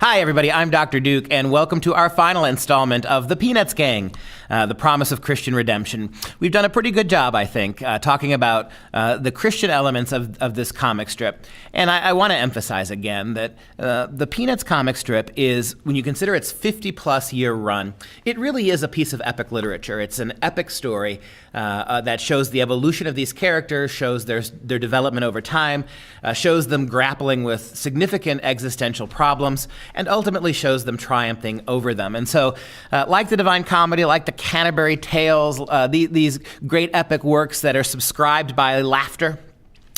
Hi, everybody. I'm Dr. Duke, and welcome to our final installment of The Peanuts Gang, The Promise of Christian Redemption. We've done a pretty good job, I think, talking about the Christian elements of this comic strip. And I want to emphasize again that the Peanuts comic strip is, when you consider its 50-plus year run, it really is a piece of epic literature. It's an epic story that shows the evolution of these characters, shows their development over time, shows them grappling with significant existential problems, and ultimately shows them triumphing over them. And so, like the Divine Comedy, like the Canterbury Tales, these great epic works that are subscribed by laughter,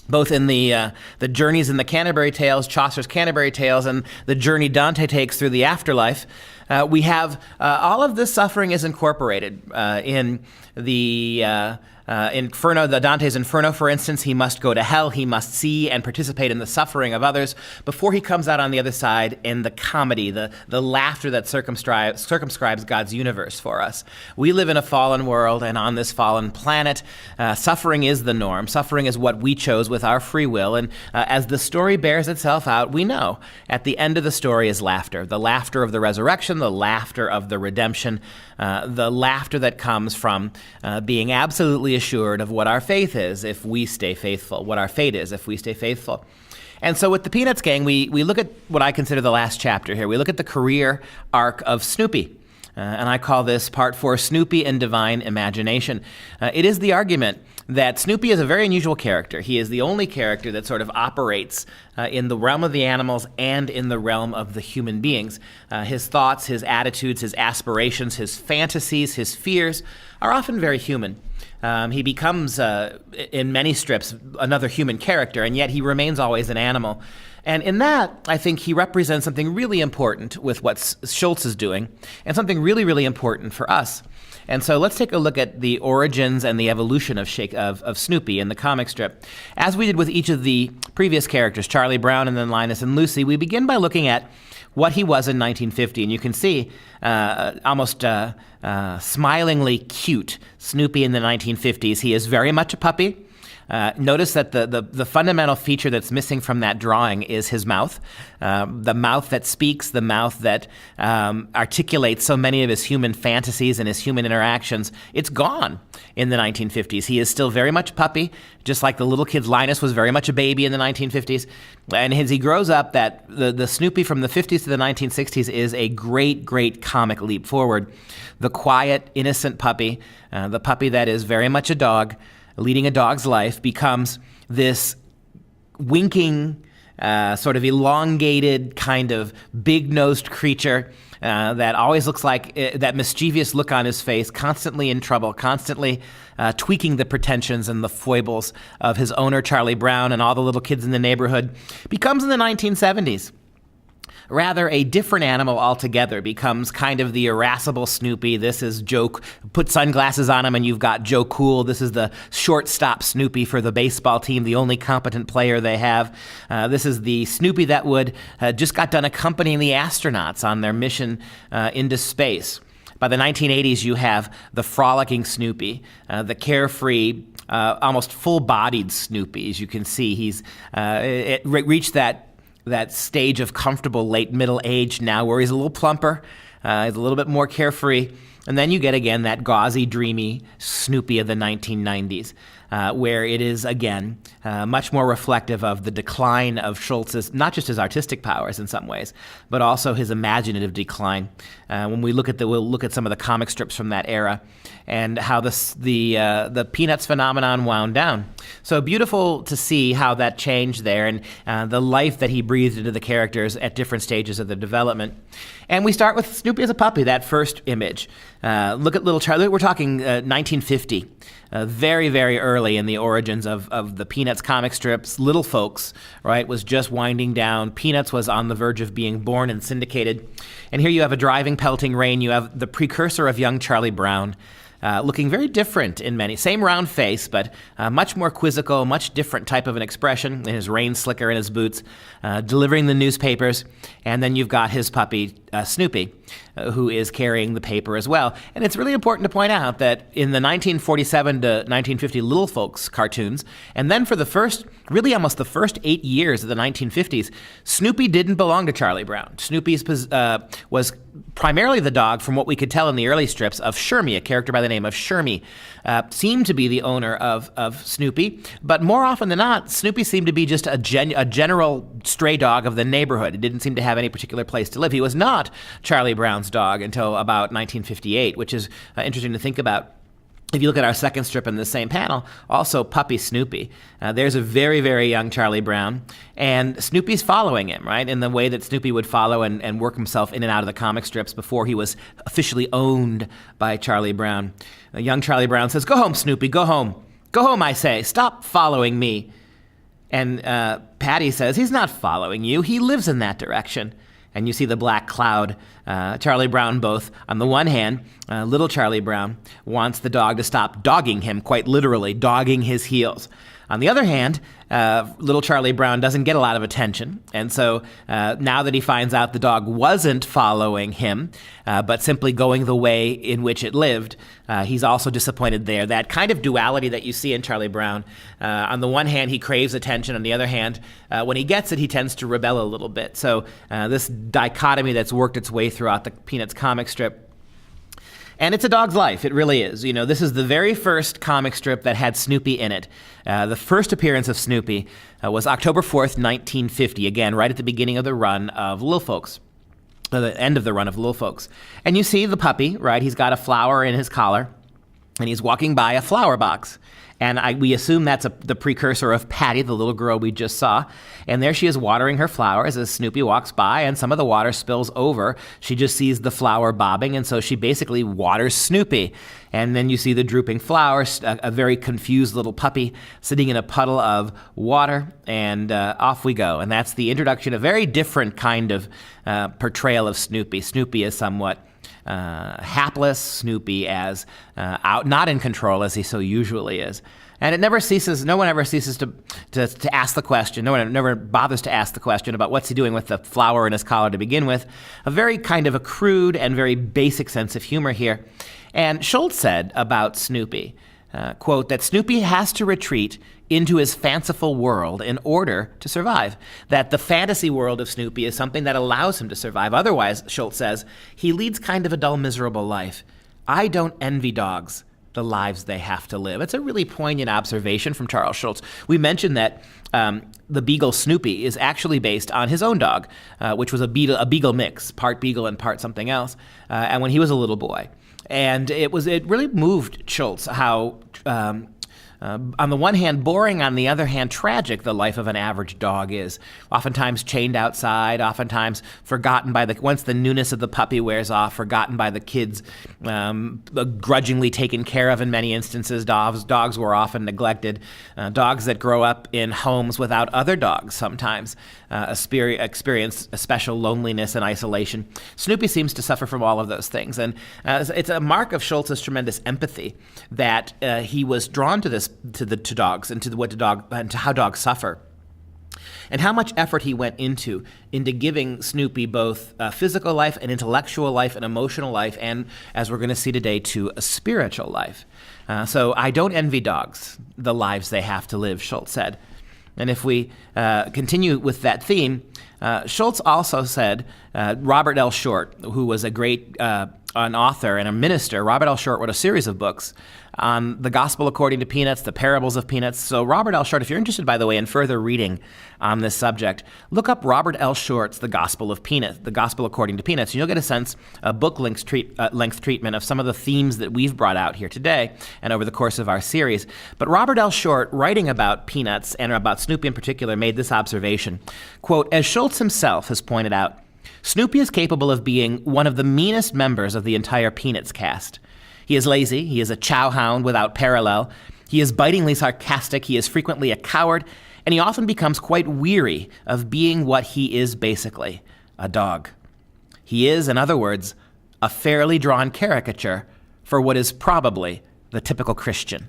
both in the journeys in the Canterbury Tales, Chaucer's Canterbury Tales, and the journey Dante takes through the afterlife, we have all of this suffering is incorporated in the Inferno, the Dante's Inferno, for instance. He must go to hell. He must see and participate in the suffering of others before he comes out on the other side in the comedy, the laughter that circumscribes God's universe for us. We live in a fallen world, and on this fallen planet, suffering is the norm. Suffering is what we chose with our free will, and as the story bears itself out, we know at the end of the story is laughter. The laughter of the resurrection, the laughter of the redemption, the laughter that comes from being absolutely assured of what our faith is if we stay faithful, what our fate is if we stay faithful. And so with the Peanuts Gang, we look at what I consider the last chapter here. We look at the career arc of Snoopy. And I call this Part 4, Snoopy and Divine Imagination. It is the argument that Snoopy is a very unusual character. He is the only character that sort of operates in the realm of the animals and in the realm of the human beings. His thoughts, his attitudes, his aspirations, his fantasies, his fears are often very human. He becomes, in many strips, another human character, and yet he remains always an animal. And in that, I think he represents something really important with what Schulz is doing, and something really, really important for us. And so let's take a look at the origins and the evolution of Snoopy in the comic strip. As we did with each of the previous characters, Charlie Brown and then Linus and Lucy, we begin by looking at what he was in 1950. And you can see almost smilingly cute Snoopy in the 1950s. He is very much a puppy. Notice that the fundamental feature that's missing from that drawing is his mouth. The mouth that speaks, the mouth that articulates so many of his human fantasies and his human interactions. It's gone in the 1950s. He is still very much puppy, just like the little kid Linus was very much a baby in the 1950s. And as he grows up, the Snoopy from the 50s to the 1960s is a great, great comic leap forward. The quiet, innocent puppy, the puppy that is very much a dog, leading a dog's life, becomes this winking, sort of elongated, kind of big-nosed creature that always looks like that mischievous look on his face, constantly in trouble, constantly tweaking the pretensions and the foibles of his owner, Charlie Brown, and all the little kids in the neighborhood, becomes in the 1970s rather a different animal altogether, becomes kind of the irascible Snoopy. This is Joe, put sunglasses on him and you've got Joe Cool. This is the shortstop Snoopy for the baseball team, the only competent player they have. This is the Snoopy that just got done accompanying the astronauts on their mission into space. By the 1980s, you have the frolicking Snoopy, the carefree, almost full-bodied Snoopy. As you can see, he's reached that stage of comfortable late middle age now where he's a little plumper, he's a little bit more carefree. And then you get, again, that gauzy, dreamy Snoopy of the 1990s, where it is, again, much more reflective of the decline of Schulz's, not just his artistic powers in some ways, but also his imaginative decline. When we'll look at some of the comic strips from that era and how the Peanuts phenomenon wound down. So beautiful to see how that changed there and the life that he breathed into the characters at different stages of their development. And we start with Snoopy as a puppy, that first image. Look at little Charlie. We're talking 1950, very, very early in the origins of the Peanuts comic strips. Little Folks, right, was just winding down. Peanuts was on the verge of being born and syndicated. And here you have a driving, pelting rain. You have the precursor of young Charlie Brown. looking very different in many. Same round face, but much more quizzical, much different type of an expression, in his rain slicker in his boots, delivering the newspapers. And then you've got his puppy, Snoopy, who is carrying the paper as well. And it's really important to point out that in the 1947 to 1950 Little Folks cartoons, and then for the first, really almost the first 8 years of the 1950s, Snoopy didn't belong to Charlie Brown. Snoopy was primarily the dog, from what we could tell in the early strips, of Shermie, a character by the name of Shermie. Seemed to be the owner of Snoopy, but more often than not, Snoopy seemed to be just a general stray dog of the neighborhood. It didn't seem to have any particular place to live. He was not Charlie Brown's dog until about 1958, which is interesting to think about. If you look at our second strip in the same panel, also puppy Snoopy. There's a very, very young Charlie Brown, and Snoopy's following him, right, in the way that Snoopy would follow and work himself in and out of the comic strips before he was officially owned by Charlie Brown. Young Charlie Brown says, "Go home, Snoopy, go home. Go home, I say. Stop following me." And Patty says, "He's not following you. He lives in that direction." And you see the black cloud. Charlie Brown both. On the one hand, little Charlie Brown wants the dog to stop dogging him, quite literally, dogging his heels. On the other hand, little Charlie Brown doesn't get a lot of attention. And so now that he finds out the dog wasn't following him, but simply going the way in which it lived, he's also disappointed there. That kind of duality that you see in Charlie Brown. On the one hand, he craves attention. On the other hand, when he gets it, he tends to rebel a little bit. So this dichotomy that's worked its way throughout the Peanuts comic strip. And it's a dog's life. It really is. You know, this is the very first comic strip that had Snoopy in it. The first appearance of Snoopy was October 4th, 1950. Again, right at the beginning of the run of Little Folks, or the end of the run of Little Folks. And you see the puppy, right? He's got a flower in his collar, and he's walking by a flower box. And we assume that's the precursor of Patty, the little girl we just saw. And there she is watering her flowers as Snoopy walks by, and some of the water spills over. She just sees the flower bobbing, and so she basically waters Snoopy. And then you see the drooping flowers, a very confused little puppy sitting in a puddle of water, and off we go. And that's the introduction, a very different kind of portrayal of Snoopy. Snoopy is somewhat hapless, Snoopy as out, not in control as he so usually is. And it never ceases, no one ever ceases to ask the question, no one never bothers to ask the question about what's he doing with the flower in his collar to begin with. A very kind of a crude and very basic sense of humor here. And Schultz said about Snoopy, quote, that Snoopy has to retreat into his fanciful world in order to survive. That the fantasy world of Snoopy is something that allows him to survive. Otherwise, Schultz says, he leads kind of a dull, miserable life. I don't envy dogs the lives they have to live. It's a really poignant observation from Charles Schultz. We mentioned that the beagle Snoopy is actually based on his own dog, which was a beagle mix, part beagle and part something else, and when he was a little boy. And it really moved Schultz how on the one hand, boring, on the other hand, tragic, the life of an average dog is. Oftentimes chained outside, oftentimes forgotten once the newness of the puppy wears off, forgotten by the kids, grudgingly taken care of in many instances. Dogs were often neglected. Dogs that grow up in homes without other dogs sometimes experience a special loneliness and isolation. Snoopy seems to suffer from all of those things. And it's a mark of Schultz's tremendous empathy that he was drawn to this, to dogs and to how dogs suffer, and how much effort he went into giving Snoopy both physical life, and intellectual life, and emotional life, and, as we're going to see today, to a spiritual life. So I don't envy dogs the lives they have to live, Schultz said. And if we continue with that theme, Schultz also said, Robert L. Short, who was a great an author and a minister, Robert L. Short wrote a series of books on the Gospel according to Peanuts, the parables of Peanuts. So Robert L. Short, if you're interested, by the way, in further reading on this subject, look up Robert L. Short's The Gospel of Peanuts, the Gospel according to Peanuts, and you'll get a sense, a book-length treatment of some of the themes that we've brought out here today and over the course of our series. But Robert L. Short, writing about Peanuts and about Snoopy in particular, made this observation, quote, as Schultz himself has pointed out, Snoopy is capable of being one of the meanest members of the entire Peanuts cast. He is lazy, he is a chow hound without parallel, he is bitingly sarcastic, he is frequently a coward, and he often becomes quite weary of being what he is basically, a dog. He is, in other words, a fairly drawn caricature for what is probably the typical Christian.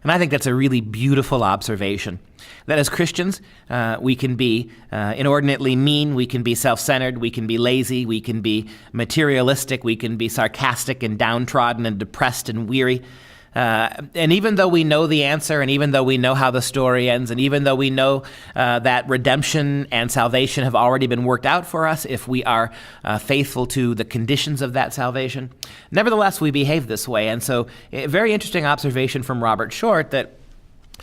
And I think that's a really beautiful observation, that as Christians, we can be inordinately mean, we can be self-centered, we can be lazy, we can be materialistic, we can be sarcastic and downtrodden and depressed and weary. And even though we know the answer, and even though we know how the story ends, and even though we know that redemption and salvation have already been worked out for us if we are faithful to the conditions of that salvation, nevertheless, we behave this way. And so a very interesting observation from Robert Short that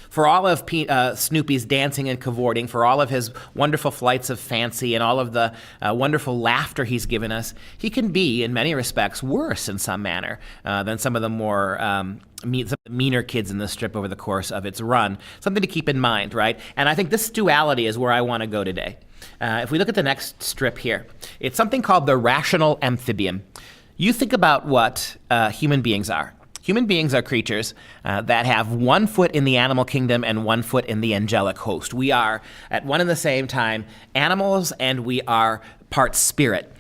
for all of Snoopy's dancing and cavorting, for all of his wonderful flights of fancy and all of the wonderful laughter he's given us, he can be, in many respects, worse in some manner than some of the more some of the meaner kids in the strip over the course of its run. Something to keep in mind, right? And I think this duality is where I want to go today. If we look at the next strip here, it's something called the rational amphibian. You think about what human beings are. Human beings are creatures that have one foot in the animal kingdom and one foot in the angelic host. We are, at one and the same time, animals, and we are part spirit.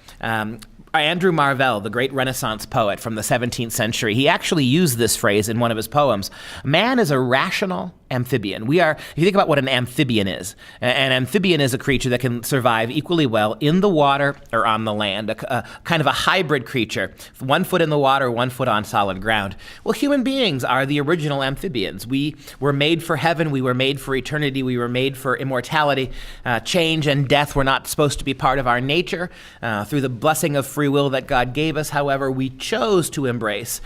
Andrew Marvell, the great Renaissance poet from the 17th century, he actually used this phrase in one of his poems. Man is a rational amphibian. If you think about what an amphibian is, an amphibian is a creature that can survive equally well in the water or on the land, a kind of a hybrid creature, one foot in the water, one foot on solid ground. Well, human beings are the original amphibians. We were made for heaven, we were made for eternity, we were made for immortality. Change and death were not supposed to be part of our nature. Through the blessing of free will that God gave us, however, we chose to embrace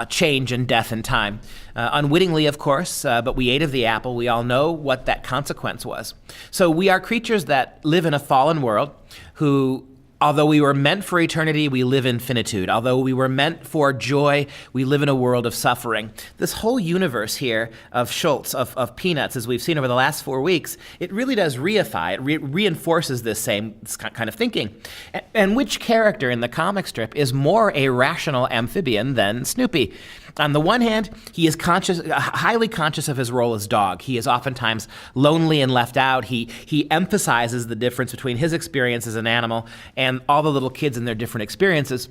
change and death and time. Unwittingly, of course, but we ate of the apple. We all know what that consequence was. So we are creatures that live in a fallen world who, although we were meant for eternity, we live in finitude. Although we were meant for joy, we live in a world of suffering. This whole universe here of Schultz, of Peanuts, as we've seen over the last 4 weeks, it really does reify, it reinforces this same kind of thinking. And which character in the comic strip is more a rational amphibian than Snoopy? On the one hand, he is highly conscious of his role as dog. He is oftentimes lonely and left out. He emphasizes the difference between his experience as an animal and all the little kids and their different experiences.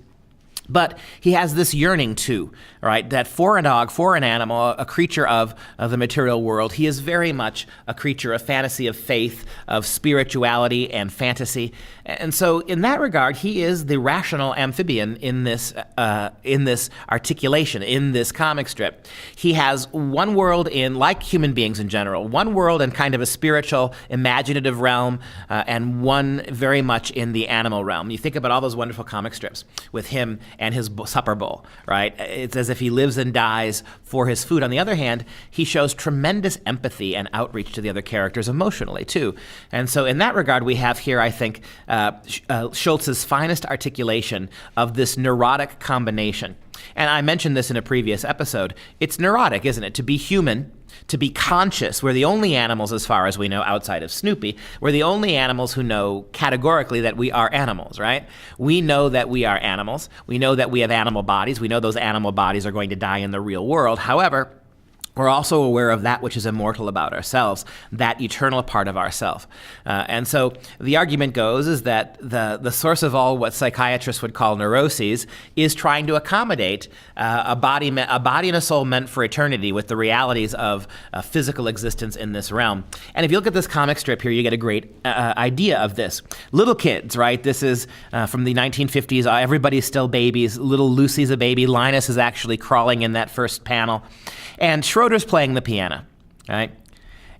But he has this yearning too, right? That for a dog, for an animal, a creature of the material world, he is very much a creature of fantasy, of faith, of spirituality and fantasy. And so in that regard, he is the rational amphibian in this articulation, in this comic strip. He has one world like human beings in general, one world in kind of a spiritual, imaginative realm, and one very much in the animal realm. You think about all those wonderful comic strips with him and his supper bowl, right? It's as if he lives and dies for his food. On the other hand, he shows tremendous empathy and outreach to the other characters emotionally, too. And so in that regard, we have here, I think, Schultz's finest articulation of this neurotic combination. And I mentioned this in a previous episode. It's neurotic, isn't it? To be human, to be conscious. We're the only animals, as far as we know, outside of Snoopy. We're the only animals who know categorically that we are animals, right? We know that we are animals. We know that we have animal bodies. We know those animal bodies are going to die in the real world. However, we're also aware of that which is immortal about ourselves, that eternal part of ourself. And so the argument goes is that the source of all what psychiatrists would call neuroses is trying to accommodate a body and a soul meant for eternity with the realities of physical existence in this realm. And if you look at this comic strip here, you get a great idea of this. Little kids, right? This is from the 1950s. Everybody's still babies. Little Lucy's a baby. Linus is actually crawling in that first panel. And Schroeder's playing the piano, right?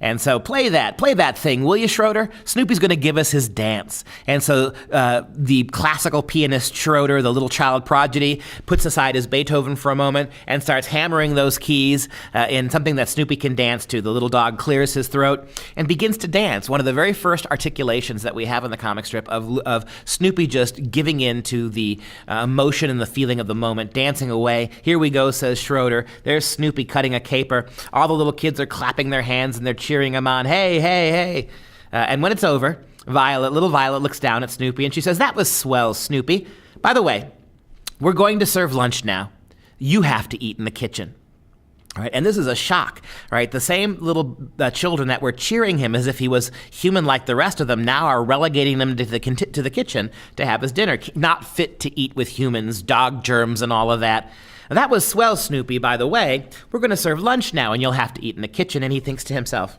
And so play that thing, will you, Schroeder? Snoopy's going to give us his dance. And so the classical pianist Schroeder, the little child prodigy, puts aside his Beethoven for a moment and starts hammering those keys in something that Snoopy can dance to. The little dog clears his throat and begins to dance. One of the very first articulations that we have in the comic strip of Snoopy just giving in to the emotion and the feeling of the moment, dancing away. Here we go, says Schroeder. There's Snoopy cutting a caper. All the little kids are clapping their hands and they're cheering him on. Hey, hey, hey. And when it's over, little Violet looks down at Snoopy and she says, "That was swell, Snoopy. By the way, we're going to serve lunch now. You have to eat in the kitchen." All right, and this is a shock, right? The same little children that were cheering him as if he was human like the rest of them now are relegating them to the kitchen to have his dinner. Not fit to eat with humans, dog germs and all of that. That was swell, Snoopy. By the way, we're going to serve lunch now, and you'll have to eat in the kitchen. And he thinks to himself,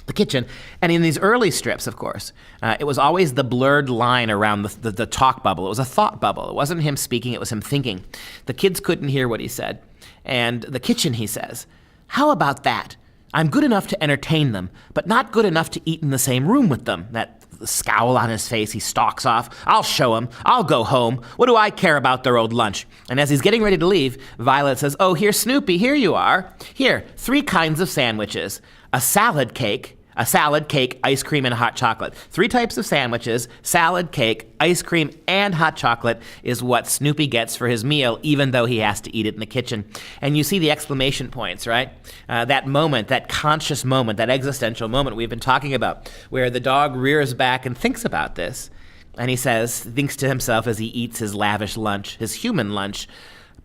the kitchen. And in these early strips, of course, it was always the blurred line around the talk bubble. It was a thought bubble. It wasn't him speaking, it was him thinking. The kids couldn't hear what he said. And the kitchen, he says, how about that? I'm good enough to entertain them, but not good enough to eat in the same room with them. That scowl on his face, he stalks off. I'll show him. I'll go home. What do I care about their old lunch? And as he's getting ready to leave, Violet says, oh, here's Snoopy. Here you are. Here, 3 kinds of sandwiches. A salad cake, ice cream, and hot chocolate. 3 types of sandwiches, salad, cake, ice cream, and hot chocolate is what Snoopy gets for his meal, even though he has to eat it in the kitchen. And you see the exclamation points, right? That moment, that conscious moment, that existential moment we've been talking about, where the dog rears back and thinks about this. And he thinks to himself as he eats his lavish lunch, his human lunch,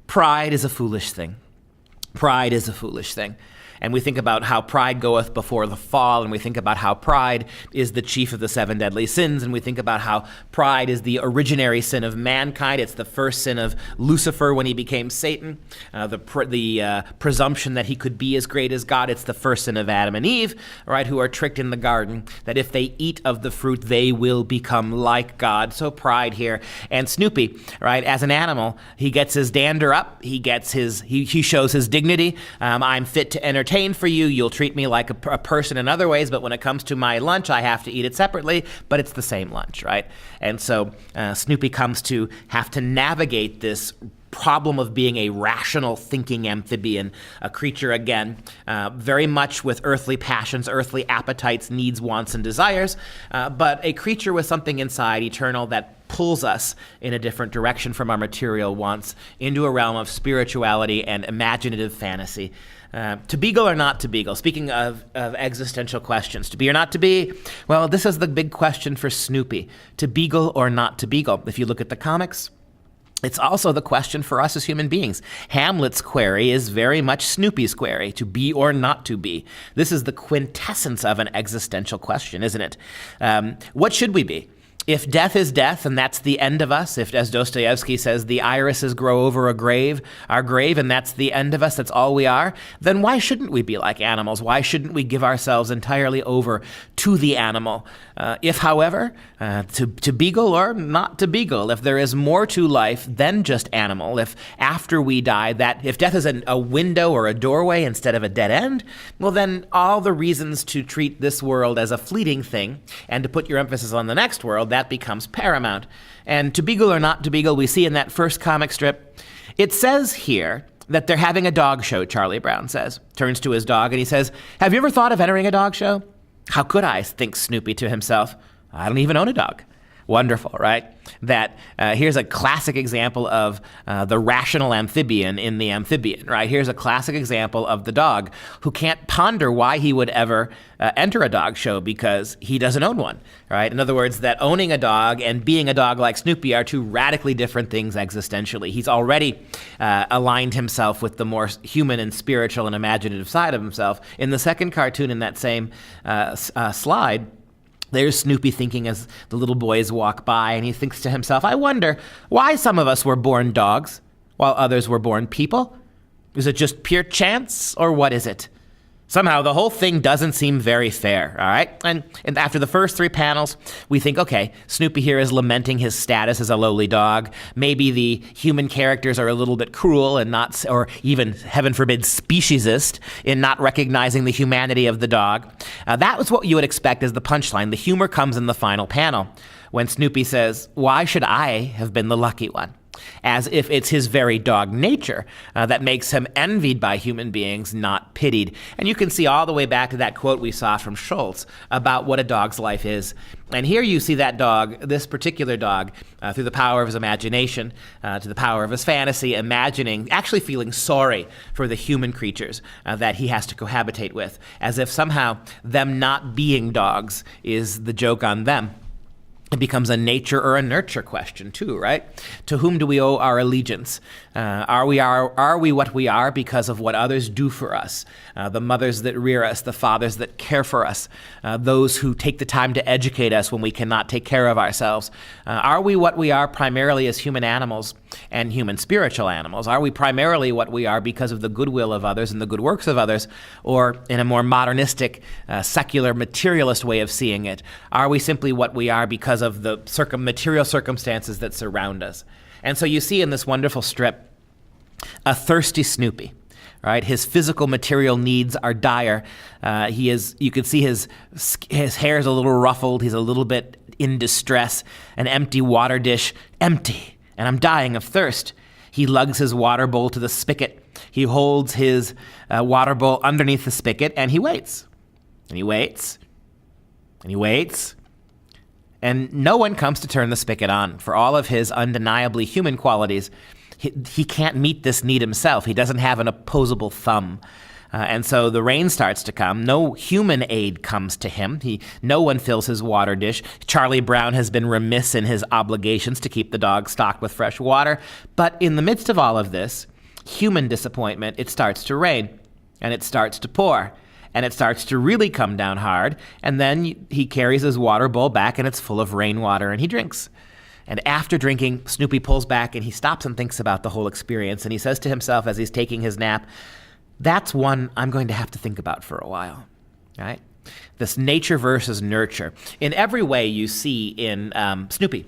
pride is a foolish thing. Pride is a foolish thing. And we think about how pride goeth before the fall, and we think about how pride is the chief of the 7 deadly sins, and we think about how pride is the originary sin of mankind. It's the first sin of Lucifer when he became Satan, the presumption that he could be as great as God. It's the first sin of Adam and Eve, right, who are tricked in the garden, that if they eat of the fruit, they will become like God. So pride here. And Snoopy, right, as an animal, he gets his dander up, he shows his dignity. I'm fit to entertain for you. You'll treat me like a person in other ways, but when it comes to my lunch, I have to eat it separately, but it's the same lunch, right? And so Snoopy comes to have to navigate this problem of being a rational thinking amphibian, a creature, again, very much with earthly passions, earthly appetites, needs, wants, and desires, but a creature with something inside eternal that pulls us in a different direction from our material wants into a realm of spirituality and imaginative fantasy. To beagle or not to beagle? Speaking of existential questions, to be or not to be? Well, this is the big question for Snoopy. To beagle or not to beagle? If you look at the comics, it's also the question for us as human beings. Hamlet's query is very much Snoopy's query, to be or not to be. This is the quintessence of an existential question, isn't it? What should we be? If death is death, and that's the end of us, if, as Dostoevsky says, the irises grow over our grave, and that's the end of us, that's all we are, then why shouldn't we be like animals? Why shouldn't we give ourselves entirely over to the animal? If, however, to beagle or not to beagle, if there is more to life than just animal, if after we die, if death is a window or a doorway instead of a dead end, well then all the reasons to treat this world as a fleeting thing and to put your emphasis on the next world, that becomes paramount. And to beagle or not to beagle, we see in that first comic strip, it says here that they're having a dog show, Charlie Brown says. Turns to his dog and he says, have you ever thought of entering a dog show? How could I, thinks Snoopy to himself. I don't even own a dog. Wonderful, right? That here's a classic example of the rational amphibian in the amphibian, right? Here's a classic example of the dog who can't ponder why he would ever enter a dog show because he doesn't own one, right? In other words, that owning a dog and being a dog like Snoopy are 2 radically different things existentially. He's already aligned himself with the more human and spiritual and imaginative side of himself. In the second cartoon in that same slide, there's Snoopy thinking as the little boys walk by, and he thinks to himself, I wonder why some of us were born dogs while others were born people? Is it just pure chance, or what is it? Somehow the whole thing doesn't seem very fair, all right? And after the first 3 panels, we think, okay, Snoopy here is lamenting his status as a lowly dog. Maybe the human characters are a little bit cruel and not, or even, heaven forbid, speciesist in not recognizing the humanity of the dog. That was what you would expect as the punchline. The humor comes in the final panel when Snoopy says, why should I have been the lucky one? As if it's his very dog nature that makes him envied by human beings, not pitied. And you can see all the way back to that quote we saw from Schultz about what a dog's life is. And here you see that dog, this particular dog, through the power of his imagination, to the power of his fantasy, actually feeling sorry for the human creatures that he has to cohabitate with, as if somehow them not being dogs is the joke on them. It becomes a nature or a nurture question too, right? To whom do we owe our allegiance? Are we what we are because of what others do for us? The mothers that rear us, the fathers that care for us, those who take the time to educate us when we cannot take care of ourselves. Are we what we are primarily as human animals and human spiritual animals? Are we primarily what we are because of the goodwill of others and the good works of others? Or in a more modernistic, secular, materialist way of seeing it, are we simply what we are because of the material circumstances that surround us? And so you see in this wonderful strip a thirsty Snoopy, right? His physical material needs are dire. You can see his hair is a little ruffled. He's a little bit in distress. An empty water dish, empty, and I'm dying of thirst. He lugs his water bowl to the spigot. He holds his water bowl underneath the spigot, and he waits. And he waits. And he waits. And no one comes to turn the spigot on. For all of his undeniably human qualities, he can't meet this need himself. He doesn't have an opposable thumb. And so the rain starts to come. No human aid comes to him. No one fills his water dish. Charlie Brown has been remiss in his obligations to keep the dog stocked with fresh water. But in the midst of all of this human disappointment, it starts to rain, and it starts to pour. And it starts to really come down hard, and then he carries his water bowl back, and it's full of rainwater, and he drinks. And after drinking, Snoopy pulls back, and he stops and thinks about the whole experience, and he says to himself as he's taking his nap, that's one I'm going to have to think about for a while, right? This nature versus nurture. In every way you see in Snoopy,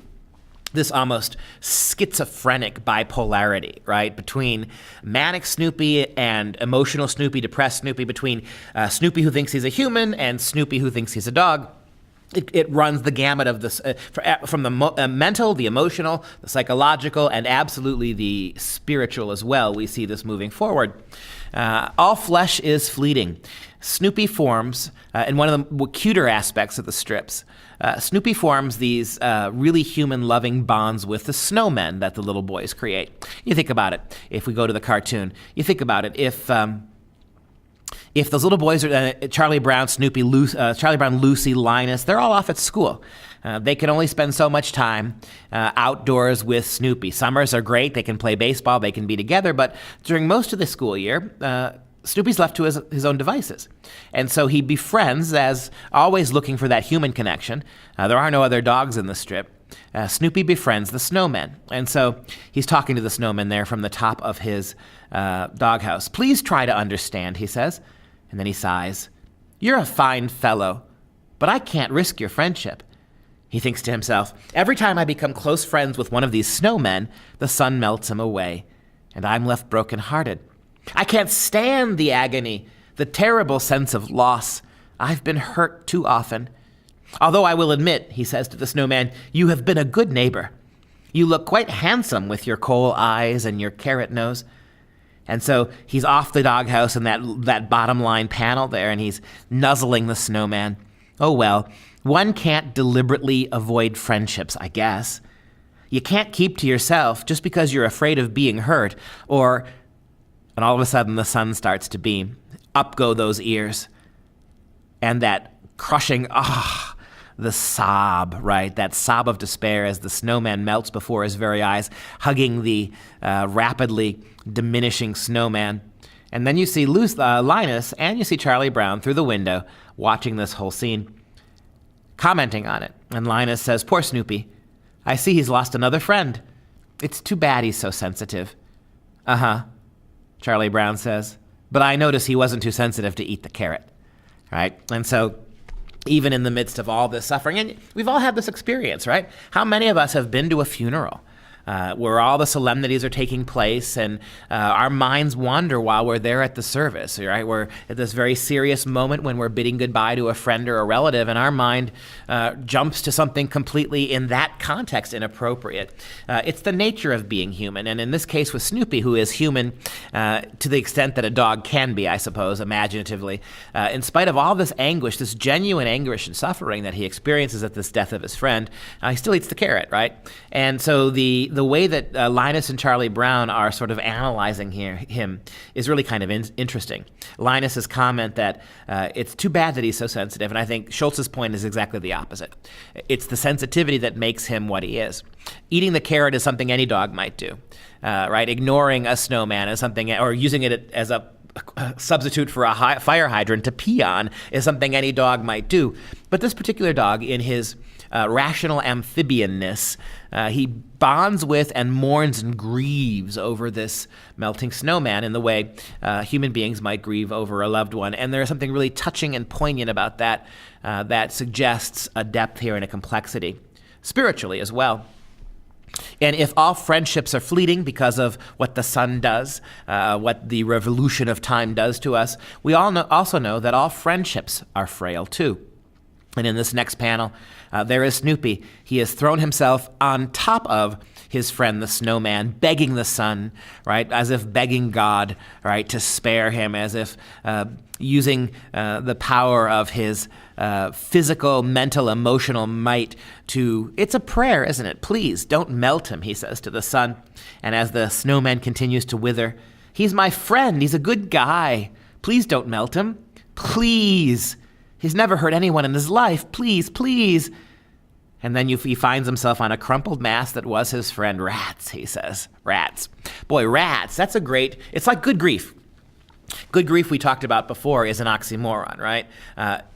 this almost schizophrenic bipolarity, right, between manic Snoopy and emotional Snoopy, depressed Snoopy, between Snoopy who thinks he's a human and Snoopy who thinks he's a dog. It runs the gamut of this, from the mental, the emotional, the psychological, and absolutely the spiritual as well. We see this moving forward. All flesh is fleeting. Snoopy forms, in one of the cuter aspects of the strips, Snoopy forms these really human-loving bonds with the snowmen that the little boys create. You think about it. If we go to the cartoon, you think about it. If those little boys are Charlie Brown, Lucy, Linus, they're all off at school. They can only spend so much time outdoors with Snoopy. Summers are great. They can play baseball. They can be together. But during most of the school year, Snoopy's left to his own devices. And so he befriends, as always looking for that human connection. There are no other dogs in the strip. Snoopy befriends the snowmen. And so he's talking to the snowmen there from the top of his doghouse. Please try to understand, he says. And then he sighs. You're a fine fellow, but I can't risk your friendship. He thinks to himself, every time I become close friends with one of these snowmen, the sun melts him away, and I'm left broken-hearted. I can't stand the agony, the terrible sense of loss. I've been hurt too often. Although I will admit, he says to the snowman, you have been a good neighbor. You look quite handsome with your coal eyes and your carrot nose. And so he's off the doghouse in that bottom line panel there, and he's nuzzling the snowman. Oh, well, one can't deliberately avoid friendships, I guess. You can't keep to yourself just because you're afraid of being hurt, and all of a sudden the sun starts to beam. Up go those ears. And that crushing, the sob, right? That sob of despair as the snowman melts before his very eyes, hugging the rapidly diminishing snowman. And then you see Linus and you see Charlie Brown through the window watching this whole scene, commenting on it. And Linus says, poor Snoopy, I see he's lost another friend. It's too bad he's so sensitive. Uh-huh, Charlie Brown says. But I notice he wasn't too sensitive to eat the carrot, right? And so even in the midst of all this suffering, and we've all had this experience, right? How many of us have been to a funeral where all the solemnities are taking place and our minds wander while we're there at the service, right? We're at this very serious moment when we're bidding goodbye to a friend or a relative, and our mind jumps to something completely in that context inappropriate. It's the nature of being human, and in this case with Snoopy, who is human to the extent that a dog can be, I suppose, imaginatively, in spite of all this anguish, this genuine anguish and suffering that he experiences at this death of his friend, he still eats the carrot, right? And so the the way that Linus and Charlie Brown are sort of analyzing him is really kind of interesting. Linus's comment that it's too bad that he's so sensitive, and I think Schultz's point is exactly the opposite. It's the sensitivity that makes him what he is. Eating the carrot is something any dog might do, right? Ignoring a snowman is something, or using it as a substitute for a fire hydrant to pee on is something any dog might do. But this particular dog, in his rational amphibianness, he bonds with and mourns and grieves over this melting snowman in the way human beings might grieve over a loved one. And there is something really touching and poignant about that that suggests a depth here and a complexity, spiritually as well. And if all friendships are fleeting because of what the sun does, what the revolution of time does to us, we also know that all friendships are frail too. And in this next panel, there is Snoopy. He has thrown himself on top of his friend the snowman, begging the sun, right, as if begging God, right, to spare him, as if using the power of his physical, mental, emotional might to, it's a prayer, isn't it? Please don't melt him, he says to the sun. And as the snowman continues to wither, he's my friend, he's a good guy. Please don't melt him. Please. He's never hurt anyone in his life. Please, please. And then he finds himself on a crumpled mass that was his friend. Rats, he says. Rats. Boy, rats, that's a great, it's like good grief. Good grief we talked about before is an oxymoron, right?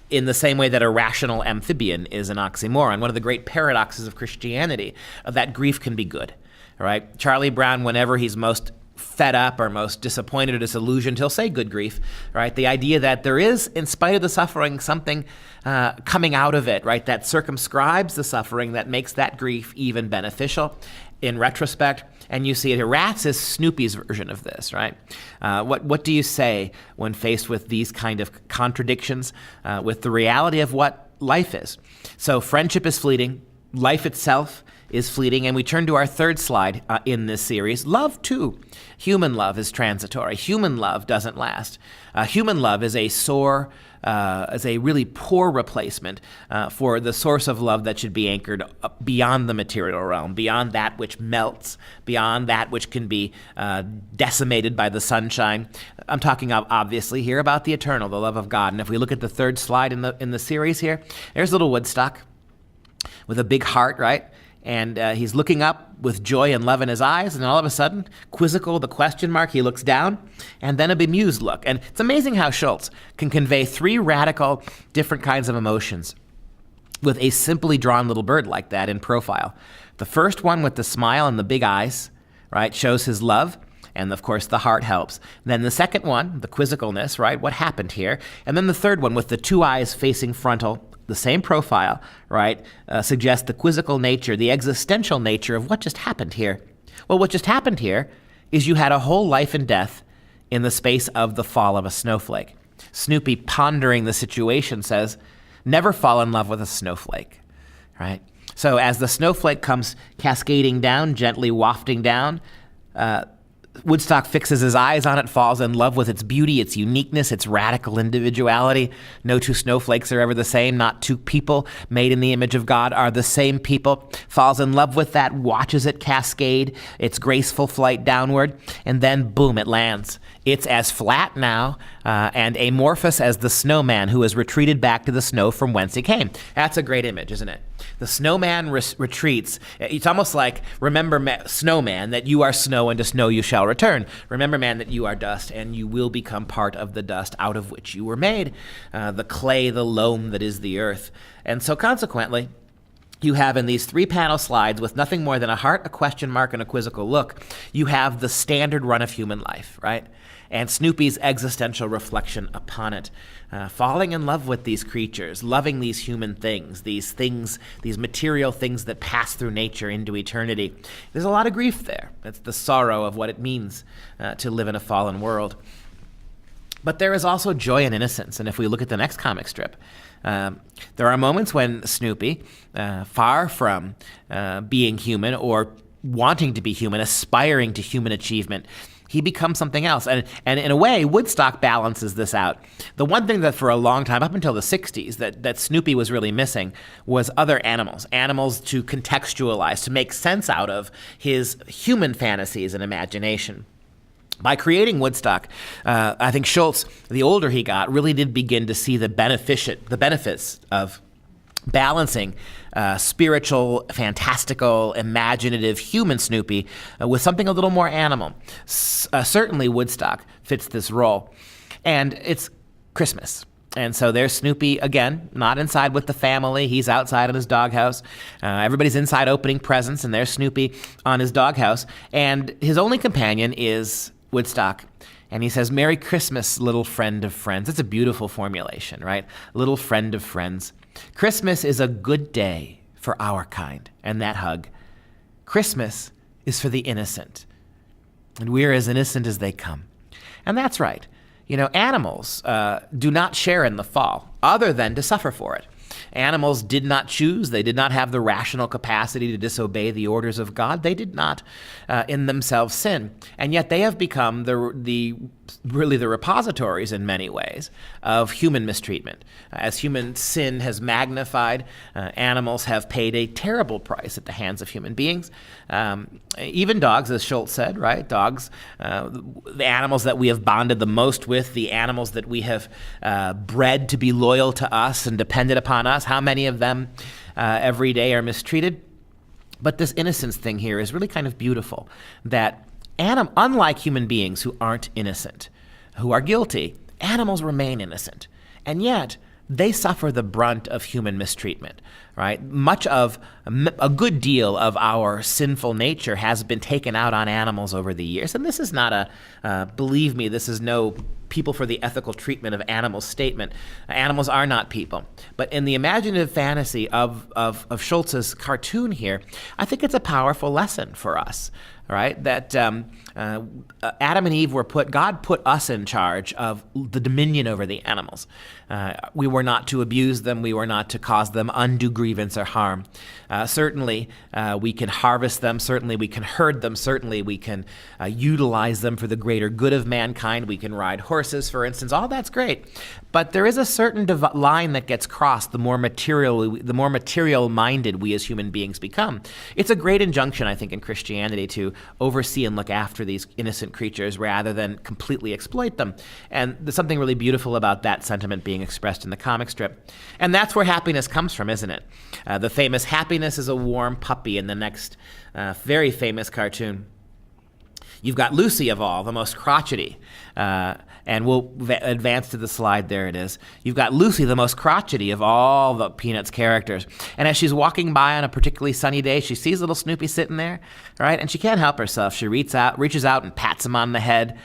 In the same way that a rational amphibian is an oxymoron. One of the great paradoxes of Christianity, that grief can be good, right? Charlie Brown, whenever he's most fed up or most disappointed or disillusioned, he'll say good grief, right? The idea that there is, in spite of the suffering, something coming out of it, right? That circumscribes the suffering, that makes that grief even beneficial in retrospect. And you see it here. Rats is Snoopy's version of this, right? What do you say when faced with these kind of contradictions, with the reality of what life is? So friendship is fleeting. Life itself is fleeting. And we turn to our third slide in this series. Love, too. Human love is transitory. Human love doesn't last. Human love is a really poor replacement for the source of love that should be anchored beyond the material realm, beyond that which melts, beyond that which can be decimated by the sunshine. I'm talking obviously here about the eternal, the love of God. And if we look at the third slide in the series here, there's little Woodstock with a big heart, right? And he's looking up with joy and love in his eyes, and all of a sudden, quizzical, the question mark, he looks down, and then a bemused look. And it's amazing how Schultz can convey three radical, different kinds of emotions with a simply drawn little bird like that in profile. The first one with the smile and the big eyes, right, shows his love, and of course the heart helps. Then the second one, the quizzicalness, right, what happened here? And then the third one with the two eyes facing frontal, the same profile, right, suggests the quizzical nature, the existential nature of what just happened here. Well, what just happened here is you had a whole life and death in the space of the fall of a snowflake. Snoopy, pondering the situation, says, never fall in love with a snowflake, right? So as the snowflake comes cascading down, gently wafting down, Woodstock fixes his eyes on it, falls in love with its beauty, its uniqueness, its radical individuality. No two snowflakes are ever the same. Not two people made in the image of God are the same people. Falls in love with that, watches it cascade, its graceful flight downward, and then boom, it lands. It's as flat now and amorphous as the snowman who has retreated back to the snow from whence he came. That's a great image, isn't it? The snowman retreats. It's almost like, remember, snowman, that you are snow and to snow you shall return. Remember, man, that you are dust and you will become part of the dust out of which you were made, the clay, the loam that is the earth. And so consequently, you have in these 3-panel slides with nothing more than a heart, a question mark, and a quizzical look, you have the standard run of human life, right? And Snoopy's existential reflection upon it. Falling in love with these creatures, loving these human things, these material things that pass through nature into eternity. There's a lot of grief there. That's the sorrow of what it means to live in a fallen world. But there is also joy and innocence. And if we look at the next comic strip, there are moments when Snoopy, far from being human or wanting to be human, aspiring to human achievement, he becomes something else. And in a way, Woodstock balances this out. The one thing that for a long time, up until the 60s, that Snoopy was really missing was other animals to contextualize, to make sense out of his human fantasies and imagination. By creating Woodstock, I think Schulz, the older he got, really did begin to see the benefits of balancing spiritual, fantastical, imaginative human Snoopy with something a little more animal. Certainly Woodstock fits this role. And it's Christmas. And so there's Snoopy, again, not inside with the family. He's outside in his doghouse. Everybody's inside opening presents, and there's Snoopy on his doghouse. And his only companion is Woodstock. And he says, "Merry Christmas, little friend of friends." It's a beautiful formulation, right? Little friend of friends. Christmas is a good day for our kind, and that hug. Christmas is for the innocent, and we're as innocent as they come. And that's right. You know, animals do not share in the fall, other than to suffer for it. Animals did not choose. They did not have the rational capacity to disobey the orders of God. They did not in themselves sin. And yet they have become really the repositories in many ways of human mistreatment. As human sin has magnified, animals have paid a terrible price at the hands of human beings. Even dogs, as Schulz said, right? Dogs, the animals that we have bonded the most with, the animals that we have bred to be loyal to us and dependent upon us, how many of them every day are mistreated? But this innocence thing here is really kind of beautiful, that unlike human beings who aren't innocent, who are guilty, animals remain innocent. And yet, they suffer the brunt of human mistreatment, right? A good deal of our sinful nature has been taken out on animals over the years. And this is not believe me, this is no people for the ethical treatment of animals statement. Animals are not people. But in the imaginative fantasy of Schulz's cartoon here, I think it's a powerful lesson for us, right? That Adam and Eve God put us in charge of the dominion over the animals. We were not to abuse them. We were not to cause them undue grievance or harm. Certainly, we can harvest them. Certainly, we can herd them. Certainly, we can utilize them for the greater good of mankind. We can ride horses, for instance. All that's great. But there is a certain line that gets crossed the more material-minded we as human beings become. It's a great injunction, I think, in Christianity to oversee and look after these innocent creatures rather than completely exploit them. And there's something really beautiful about that sentiment being expressed in the comic strip. And that's where happiness comes from, isn't it? The famous "happiness is a warm puppy" in the next very famous cartoon. You've got Lucy of all, the most crotchety. And we'll advance to the slide. There it is. You've got Lucy, the most crotchety of all the Peanuts characters. And as she's walking by on a particularly sunny day, she sees little Snoopy sitting there, right? And she can't help herself. She reaches out and pats him on the head.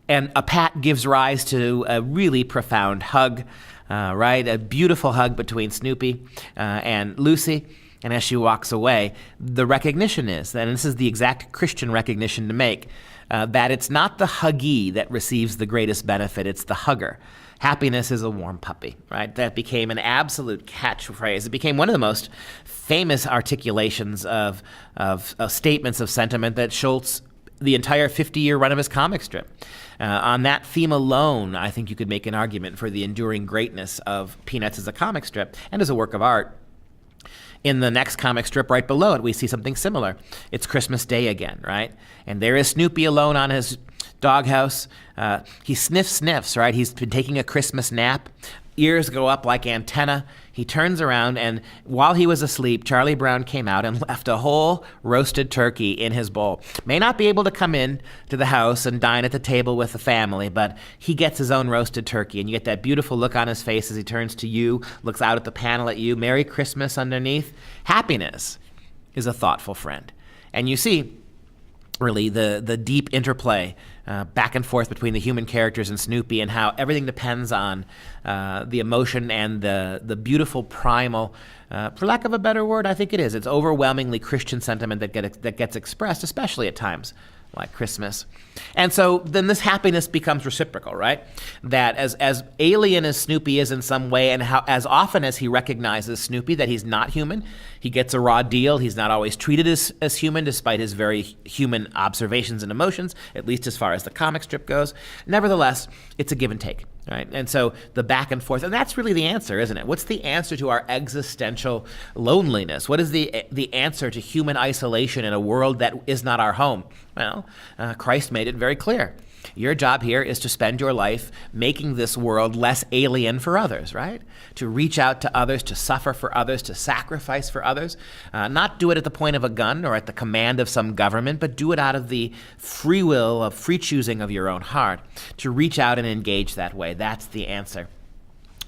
And a pat gives rise to a really profound hug, right? A beautiful hug between Snoopy and Lucy. And as she walks away, the recognition is, and this is the exact Christian recognition to make, that it's not the huggee that receives the greatest benefit, it's the hugger. Happiness is a warm puppy, right? That became an absolute catchphrase. It became one of the most famous articulations of statements of sentiment that Schulz, the entire 50-year run of his comic strip. On that theme alone, I think you could make an argument for the enduring greatness of Peanuts as a comic strip and as a work of art. In the next comic strip right below it, we see something similar. It's Christmas Day again, right? And there is Snoopy alone on his doghouse. He sniffs, right? He's been taking a Christmas nap. Ears go up like antenna. He turns around, and while he was asleep, Charlie Brown came out and left a whole roasted turkey in his bowl. May not be able to come in to the house and dine at the table with the family, but he gets his own roasted turkey, and you get that beautiful look on his face as he turns to you, looks out at the panel at you, Merry Christmas underneath. Happiness is a thoughtful friend. And you see, really, the deep interplay back and forth between the human characters and Snoopy, and how everything depends on the emotion and the beautiful primal, for lack of a better word, I think it is. It's overwhelmingly Christian sentiment that gets expressed, especially at times like Christmas. And so then this happiness becomes reciprocal, right? That as alien as Snoopy is in some way, and how as often as he recognizes Snoopy that he's not human, he gets a raw deal. He's not always treated as human, despite his very human observations and emotions, at least as far as the comic strip goes. Nevertheless, it's a give and take, right? And so the back and forth, and that's really the answer, isn't it? What's the answer to our existential loneliness? What is the answer to human isolation in a world that is not our home? Well, Christ made it very clear. Your job here is to spend your life making this world less alien for others, right? To reach out to others, to suffer for others, to sacrifice for others. Not do it at the point of a gun or at the command of some government, but do it out of the free will, of free choosing of your own heart. To reach out and engage that way. That's the answer.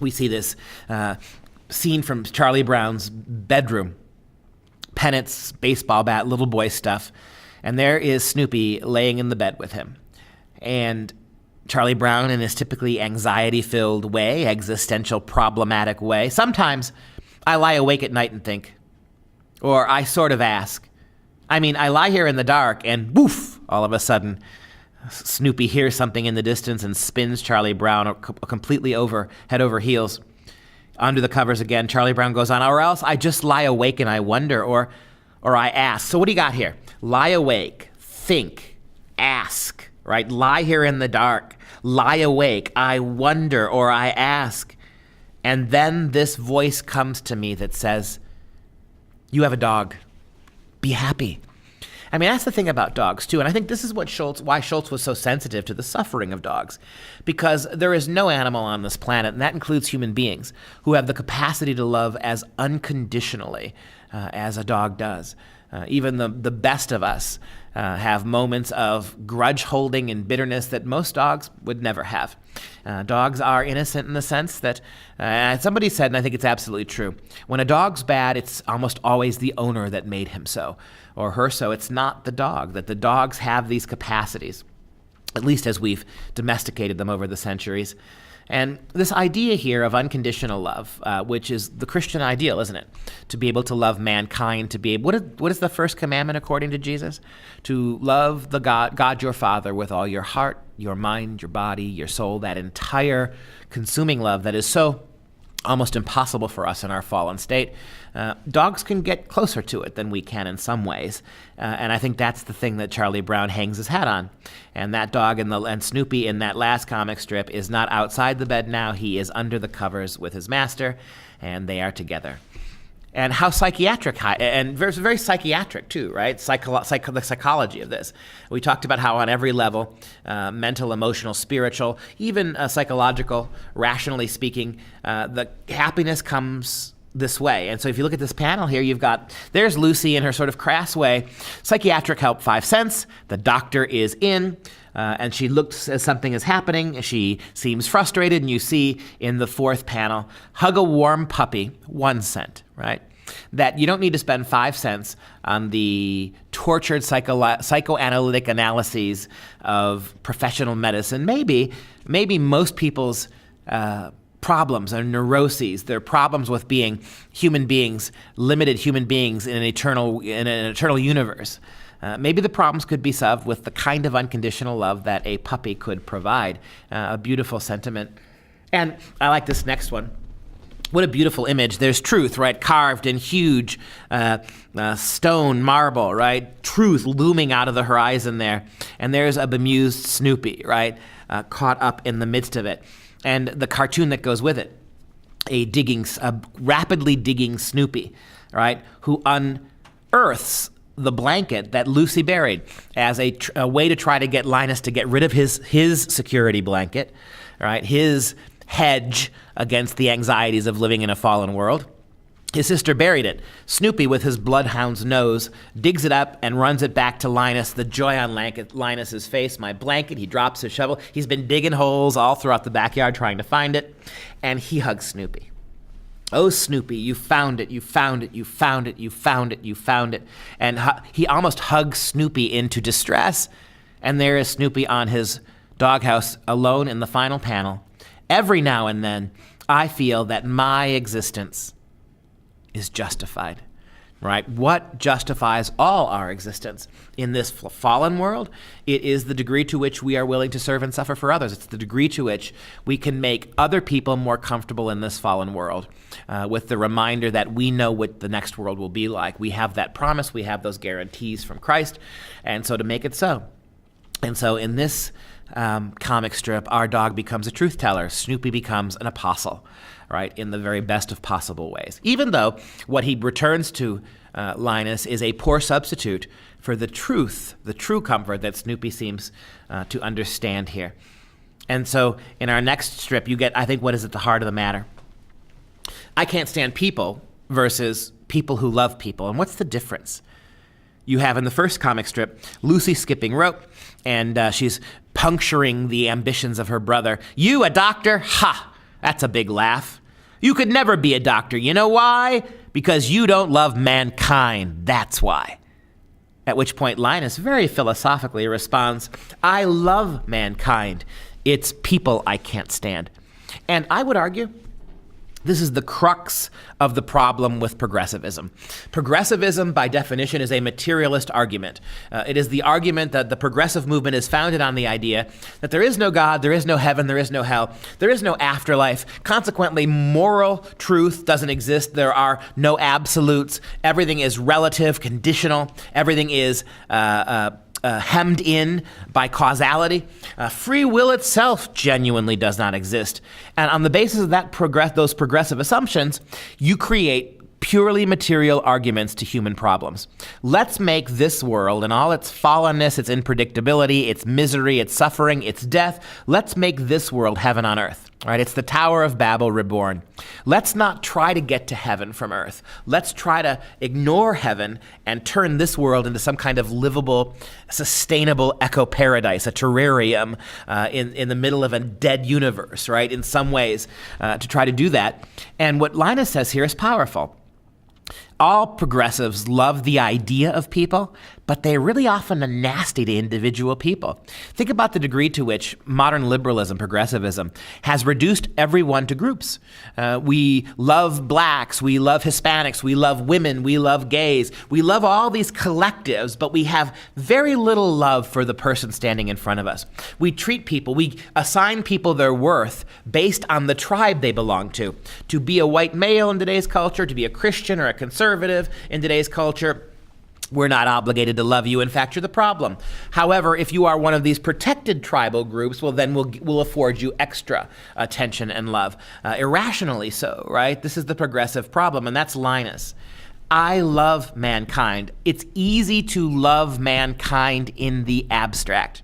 We see this scene from Charlie Brown's bedroom. Pennants, baseball bat, little boy stuff. And there is Snoopy laying in the bed with him. And Charlie Brown, in his typically anxiety-filled way, existential, problematic way, sometimes I lie awake at night and think, or I sort of ask. I mean, I lie here in the dark and woof, all of a sudden, Snoopy hears something in the distance and spins Charlie Brown completely head over heels. Under the covers again, Charlie Brown goes on, or else I just lie awake and I wonder, or I ask. So what do you got here? Lie awake, think, ask. Right? Lie here in the dark, lie awake, I wonder, or I ask. And then this voice comes to me that says, you have a dog. Be happy. I mean, that's the thing about dogs, too. And I think this is why Schultz was so sensitive to the suffering of dogs. Because there is no animal on this planet, and that includes human beings, who have the capacity to love as unconditionally as a dog does. Even the best of us have moments of grudge holding and bitterness that most dogs would never have. Dogs are innocent in the sense that, somebody said, and I think it's absolutely true, when a dog's bad, it's almost always the owner that made him so, or her so. It's not the dog, that the dogs have these capacities, at least as we've domesticated them over the centuries. And this idea here of unconditional love, which is the Christian ideal, isn't it? To be able to love mankind, to be able, what is the first commandment according to Jesus? To love the God your Father with all your heart, your mind, your body, your soul, that entire consuming love that is so almost impossible for us in our fallen state. Dogs can get closer to it than we can in some ways. And I think that's the thing that Charlie Brown hangs his hat on. And that dog and Snoopy in that last comic strip is not outside the bed now. He is under the covers with his master, and they are together. And how psychiatric, and very psychiatric too, right? The psychology of this. We talked about how on every level, mental, emotional, spiritual, even psychological, rationally speaking, the happiness comes this way. And so if you look at this panel here, there's Lucy in her sort of crass way. Psychiatric help, 5 cents. The doctor is in. And she looks as something is happening. She seems frustrated, and you see in the 4th panel, hug a warm puppy, 1 cent, right? That you don't need to spend 5 cents on the tortured psychoanalytic analyses of professional medicine. Maybe most people's problems are neuroses. They're problems with being human beings, limited human beings in an eternal universe. Maybe the problems could be solved with the kind of unconditional love that a puppy could provide. A beautiful sentiment. And I like this next one. What a beautiful image. There's truth, right? Carved in huge stone marble, right? Truth looming out of the horizon there. And there's a bemused Snoopy, right? Caught up in the midst of it. And the cartoon that goes with it. A rapidly digging Snoopy, right? Who unearths the blanket that Lucy buried as a way to try to get Linus to get rid of his security blanket, right? His hedge against the anxieties of living in a fallen world. His sister buried it. Snoopy, with his bloodhound's nose, digs it up and runs it back to Linus, the joy on Linus's face. My blanket, he drops his shovel. He's been digging holes all throughout the backyard trying to find it, and he hugs Snoopy. Oh, Snoopy, you found it, you found it, you found it, you found it, you found it. And he almost hugs Snoopy into distress, and there is Snoopy on his doghouse alone in the final panel. Every now and then, I feel that my existence is justified. right? What justifies all our existence in this fallen world? It is the degree to which we are willing to serve and suffer for others. It's the degree to which we can make other people more comfortable in this fallen world, with the reminder that we know what the next world will be like. We have that promise. We have those guarantees from Christ. And so to make it so. And so in this comic strip, our dog becomes a truth teller. Snoopy becomes an apostle, right, in the very best of possible ways. Even though what he returns to Linus is a poor substitute for the truth, the true comfort that Snoopy seems to understand here. And so in our next strip, you get, I think, what is at the heart of the matter. I can't stand people versus people who love people. And what's the difference? You have in the first comic strip, Lucy skipping rope, and she's puncturing the ambitions of her brother. You, a doctor? Ha! That's a big laugh. You could never be a doctor. You know why? Because you don't love mankind. That's why. At which point Linus very philosophically responds, I love mankind. It's people I can't stand. And I would argue this is the crux of the problem with progressivism. Progressivism, by definition, is a materialist argument. It is the argument that the progressive movement is founded on the idea that there is no God, there is no heaven, there is no hell, there is no afterlife. Consequently, moral truth doesn't exist. There are no absolutes. Everything is relative, conditional. Everything is hemmed in by causality. Free will itself genuinely does not exist. And on the basis of those progressive assumptions, you create purely material arguments to human problems. Let's make this world and all its fallenness, its unpredictability, its misery, its suffering, its death, let's make this world heaven on earth. Right? It's the Tower of Babel reborn. Let's not try to get to heaven from earth. Let's try to ignore heaven and turn this world into some kind of livable, sustainable eco-paradise, a terrarium in the middle of a dead universe, right? In some ways, to try to do that. And what Linus says here is powerful. All progressives love the idea of people, but they really often are nasty to individual people. Think about the degree to which modern liberalism, progressivism, has reduced everyone to groups. We love blacks, we love Hispanics, we love women, we love gays. We love all these collectives, but we have very little love for the person standing in front of us. We treat people, we assign people their worth based on the tribe they belong to. To be a white male in today's culture, to be a Christian or a conservative in today's culture, we're not obligated to love you. In fact, you're the problem. However, if you are one of these protected tribal groups, well, then we'll afford you extra attention and love. Irrationally so, right? This is the progressive problem, and that's Linus. I love mankind. It's easy to love mankind in the abstract.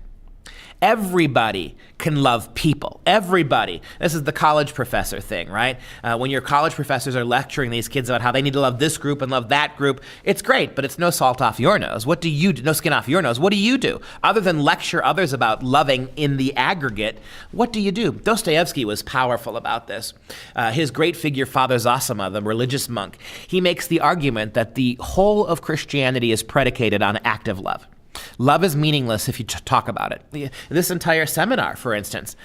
Everybody can love people. Everybody. This is the college professor thing, right? When your college professors are lecturing these kids about how they need to love this group and love that group, it's great, but it's no salt off your nose. What do you do? No skin off your nose. What do you do? Other than lecture others about loving in the aggregate, what do you do? Dostoevsky was powerful about this. His great figure, Father Zosima, the religious monk, he makes the argument that the whole of Christianity is predicated on active love. Love is meaningless if you talk about it. This entire seminar, for instance,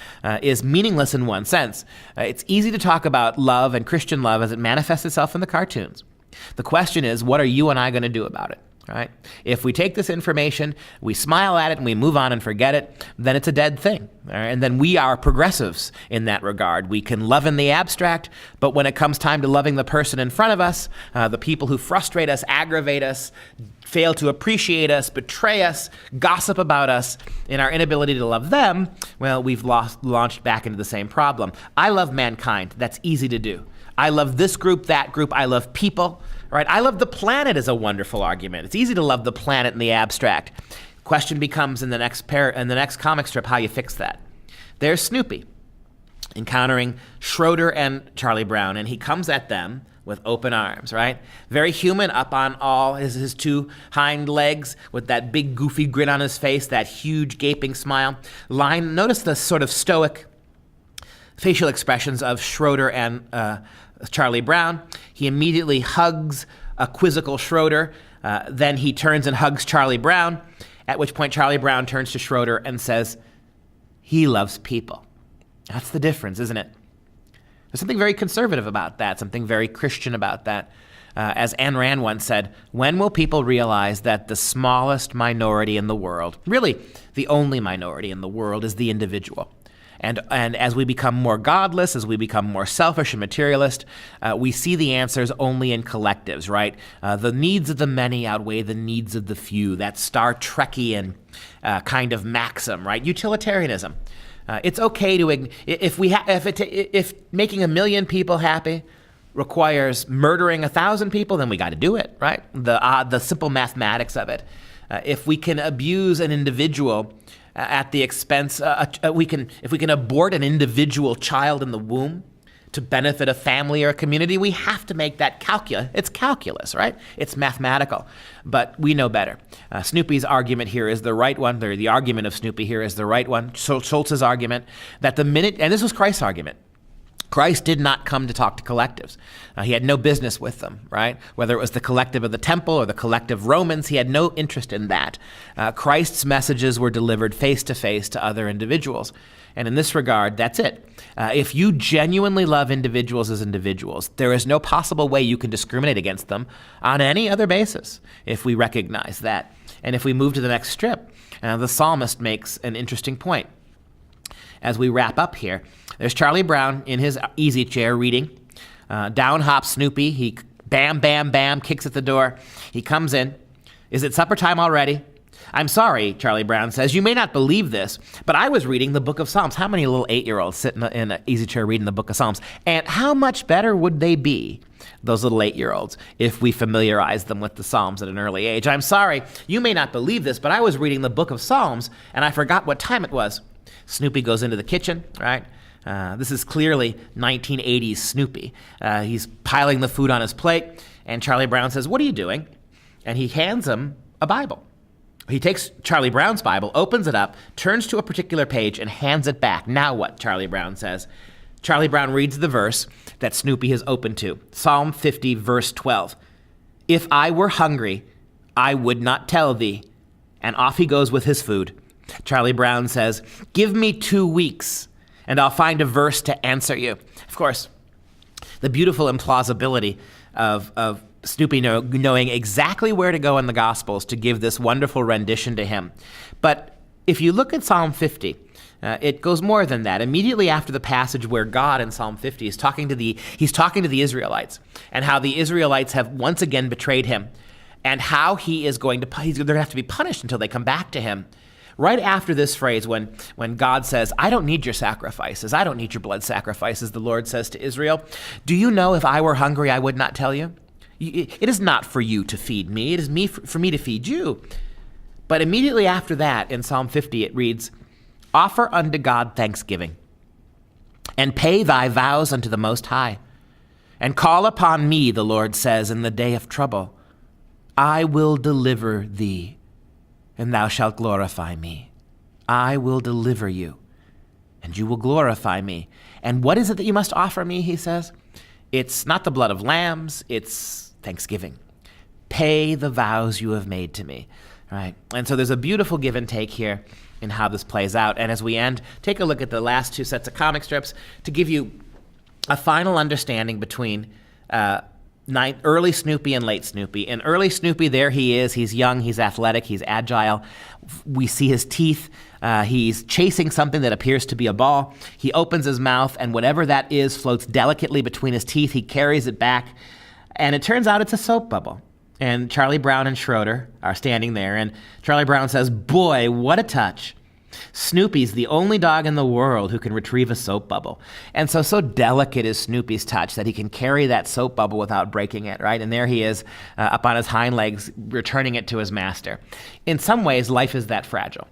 is meaningless in one sense. It's easy to talk about love and Christian love as it manifests itself in the cartoons. The question is, what are you and I going to do about it? Right? If we take this information, we smile at it, and we move on and forget it, then it's a dead thing. All right? And then we are progressives in that regard. We can love in the abstract, but when it comes time to loving the person in front of us, the people who frustrate us, aggravate us, fail to appreciate us, betray us, gossip about us, in our inability to love them, well, we've launched back into the same problem. I love mankind. That's easy to do. I love this group, that group. I love people. Right? I love the planet is a wonderful argument. It's easy to love the planet in the abstract. Question becomes in the next comic strip how you fix that. There's Snoopy encountering Schroeder and Charlie Brown, and he comes at them with open arms, right? Very human, up on all his two hind legs with that big goofy grin on his face, that huge gaping smile. Notice the sort of stoic facial expressions of Schroeder and Charlie Brown. He immediately hugs a quizzical Schroeder. Then he turns and hugs Charlie Brown, at which point Charlie Brown turns to Schroeder and says, he loves people. That's the difference, isn't it? There's something very conservative about that, something very Christian about that. As Ayn Rand once said, when will people realize that the smallest minority in the world, really the only minority in the world, is the individual? And as we become more godless, as we become more selfish and materialist, we see the answers only in collectives, right? The needs of the many outweigh the needs of the few. That Star Trekian kind of maxim, right? Utilitarianism. It's okay to if making 1 million people happy requires murdering 1,000 people, then we got to do it, right? The simple mathematics of it. If we can abuse an individual at the expense, if we can abort an individual child in the womb to benefit a family or a community, we have to make that calculus. It's calculus, right? It's mathematical, but we know better. Snoopy's argument here is the right one. The argument of Snoopy here is the right one. Schultz's argument that the minute, and this was Christ's argument, Christ did not come to talk to collectives. He had no business with them, right? Whether it was the collective of the temple or the collective Romans, he had no interest in that. Christ's messages were delivered face to face to other individuals. And in this regard, that's it. If you genuinely love individuals as individuals, there is no possible way you can discriminate against them on any other basis if we recognize that. And if we move to the next strip, the psalmist makes an interesting point. As we wrap up here, there's Charlie Brown in his easy chair reading. Down hops Snoopy. He bam, bam, bam, kicks at the door. He comes in. Is it supper time already? I'm sorry, Charlie Brown says. You may not believe this, but I was reading the book of Psalms. How many little 8-year-olds sit in an easy chair reading the book of Psalms? And how much better would they be, those little 8-year-olds, if we familiarize them with the Psalms at an early age? I'm sorry, you may not believe this, but I was reading the book of Psalms, and I forgot what time it was. Snoopy goes into the kitchen, right? This is clearly 1980s Snoopy. He's piling the food on his plate, and Charlie Brown says, "What are you doing?" And he hands him a Bible. He takes Charlie Brown's Bible, opens it up, turns to a particular page, and hands it back. Now what, Charlie Brown says. Charlie Brown reads the verse that Snoopy has opened to, Psalm 50, verse 12. "If I were hungry, I would not tell thee." And off he goes with his food. Charlie Brown says, "Give me 2 weeks, and I'll find a verse to answer you." Of course, the beautiful implausibility of Snoopy knowing exactly where to go in the Gospels to give this wonderful rendition to him. But if you look at Psalm 50, it goes more than that. Immediately after the passage where God in Psalm 50 is talking to the Israelites, and how the Israelites have once again betrayed him, and how they're going to have to be punished until they come back to him. Right after this phrase, when God says, "I don't need your sacrifices, I don't need your blood sacrifices," the Lord says to Israel, "Do you know if I were hungry, I would not tell you? It is not for you to feed me, it is for me to feed you." But immediately after that, in Psalm 50, it reads, "Offer unto God thanksgiving, and pay thy vows unto the Most High, and call upon me," the Lord says, "in the day of trouble. I will deliver thee, and thou shalt glorify me." I will deliver you, and you will glorify me. And what is it that you must offer me, he says? It's not the blood of lambs, it's thanksgiving. Pay the vows you have made to me, right? And so there's a beautiful give and take here in how this plays out. And as we end, take a look at the last 2 sets of comic strips to give you a final understanding between early Snoopy and late Snoopy. In early Snoopy, there he is. He's young, he's athletic, he's agile. We see his teeth. He's chasing something that appears to be a ball. He opens his mouth, and whatever that is floats delicately between his teeth. He carries it back, and it turns out it's a soap bubble. And Charlie Brown and Schroeder are standing there, and Charlie Brown says, "Boy, what a touch. Snoopy's the only dog in the world who can retrieve a soap bubble." And so delicate is Snoopy's touch that he can carry that soap bubble without breaking it, right? And there he is up on his hind legs, returning it to his master. In some ways, life is that fragile.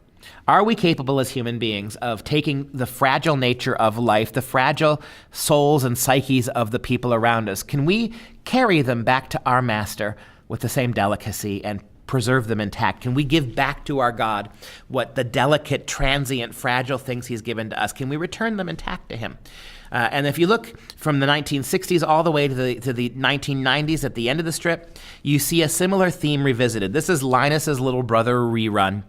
Are we capable as human beings of taking the fragile nature of life, the fragile souls and psyches of the people around us? Can we carry them back to our master with the same delicacy and preserve them intact? Can we give back to our God what the delicate, transient, fragile things he's given to us? Can we return them intact to him? And if you look from the 1960s all the way to the 1990s at the end of the strip, you see a similar theme revisited. This is Linus's little brother rerun,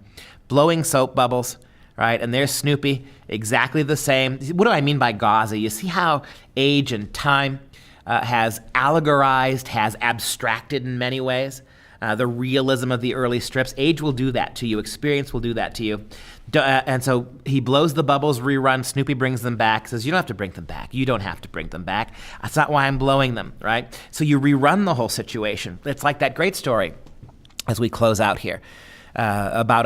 blowing soap bubbles, right? And there's Snoopy, exactly the same. What do I mean by gauzy? You see how age and time has allegorized, has abstracted in many ways. The realism of the early strips. Age will do that to you. Experience will do that to you. And so he blows the bubbles, rerun. Snoopy brings them back, says, you don't have to bring them back. You don't have to bring them back. That's not why I'm blowing them, right? So you rerun the whole situation. It's like that great story, as we close out here, about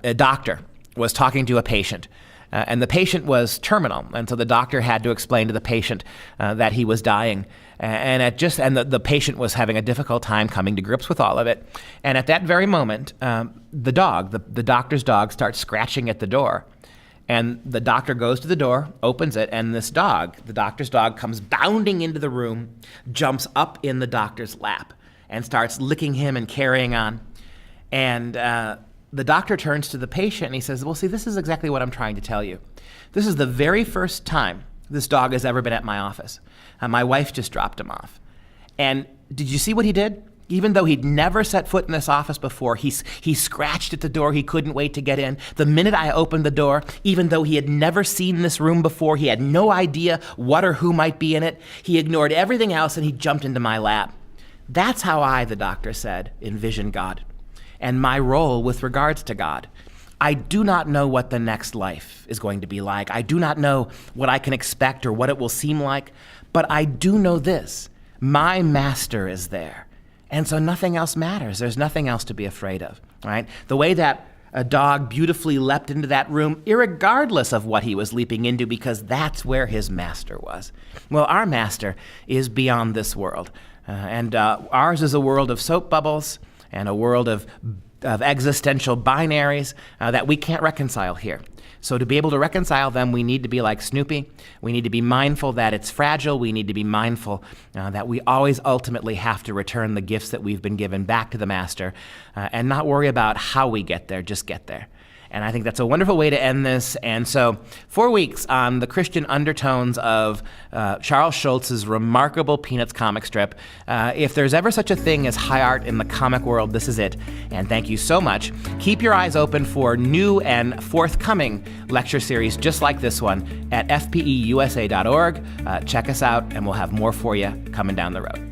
a doctor was talking to a patient. And the patient was terminal, and so the doctor had to explain to the patient that he was dying. And the patient was having a difficult time coming to grips with all of it. And at that very moment, the doctor's dog starts scratching at the door. And the doctor goes to the door, opens it, and this dog, the doctor's dog, comes bounding into the room, jumps up in the doctor's lap, and starts licking him and carrying on. And the doctor turns to the patient and he says, well, see, this is exactly what I'm trying to tell you. This is the very first time this dog has ever been at my office. My wife just dropped him off. And did you see what he did? Even though he'd never set foot in this office before, he scratched at the door. He couldn't wait to get in. The minute I opened the door, even though he had never seen this room before, he had no idea what or who might be in it, he ignored everything else and he jumped into my lap. That's how I, the doctor said, envision God and my role with regards to God. I do not know what the next life is going to be like. I do not know what I can expect or what it will seem like, but I do know this. My master is there. And so nothing else matters. There's nothing else to be afraid of, right? The way that a dog beautifully leapt into that room, irregardless of what he was leaping into, because that's where his master was. Well, our master is beyond this world. And ours is a world of soap bubbles and a world of existential binaries that we can't reconcile here. So to be able to reconcile them, we need to be like Snoopy. We need to be mindful that it's fragile. We need to be mindful that we always ultimately have to return the gifts that we've been given back to the Master and not worry about how we get there, just get there. And I think that's a wonderful way to end this. And so 4 weeks on the Christian undertones of Charles Schulz's remarkable Peanuts comic strip. If there's ever such a thing as high art in the comic world, this is it. And thank you so much. Keep your eyes open for new and forthcoming lecture series just like this one at fpeusa.org. Check us out, and we'll have more for you coming down the road.